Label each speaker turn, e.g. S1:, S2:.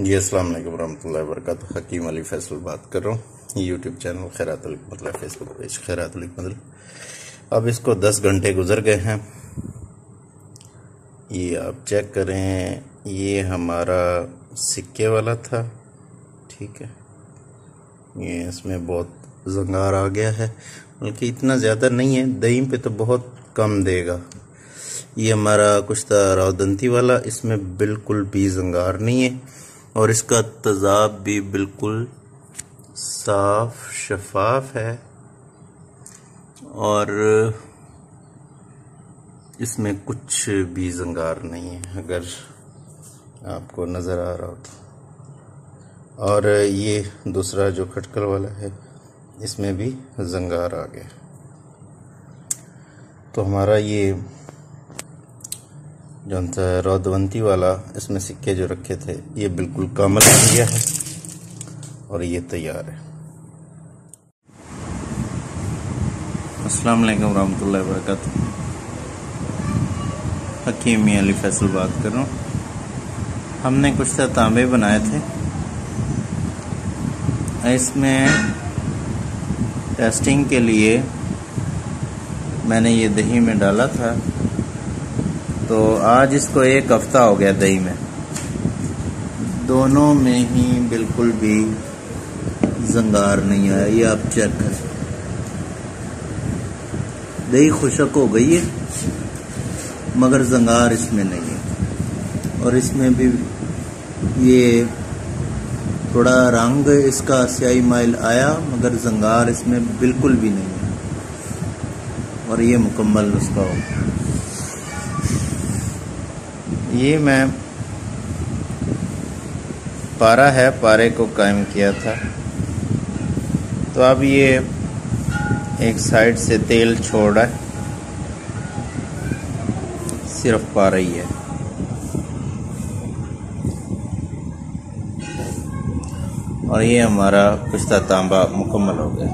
S1: जी अस्सलाम वालेकुम रहमतुल्लाहि व बरकातुहू। हकीम अली फैसल बात कर रहा हूँ। यूट्यूब चैनल खैरातुल हिकमत, फेसबुक पेज खैरातुल हिकमत। अब इसको 10 घंटे गुजर गए हैं। ये आप चेक करें, ये हमारा सिक्के वाला था, ठीक है। ये इसमें बहुत जंगार आ गया है, बल्कि इतना ज़्यादा नहीं है, दही पे तो बहुत कम देगा। ये हमारा कुछ था रावदंती वाला, इसमें बिल्कुल भी जंगार नहीं है और इसका तेजाब भी बिल्कुल साफ शफाफ है और इसमें कुछ भी जंगार नहीं है, अगर आपको नज़र आ रहा हो तो। और ये दूसरा जो खटकल वाला है, इसमें भी जंगार आ गया। तो हमारा ये जो रौदवंती वाला, इसमें सिक्के जो रखे थे, ये बिल्कुल कामल बन गया है और ये तैयार है। अस्सलाम वालेकुम रहमतुल्लाहि व बरकातुहू। हकीम अली फैसल बात कर रहा हूँ। हमने कुछ तांबे बनाए थे, इसमें टेस्टिंग के लिए मैंने ये दही में डाला था। तो आज इसको 1 हफ्ता हो गया दही में, दोनों में ही बिल्कुल भी जंगार नहीं आया। ये आप चेक करें, दही खुशक हो गई है मगर जंगार इसमें नहीं है। और इसमें भी ये थोड़ा रंग इसका स्याही माइल आया मगर जंगार इसमें बिल्कुल भी नहीं है और ये मुकम्मल उसका हो। ये मैं पारा है, पारे को कायम किया था। तो अब ये एक साइड से तेल छोड़ रहा है, सिर्फ पारा ही है। और ये हमारा कुश्ता तांबा मुकम्मल हो गया।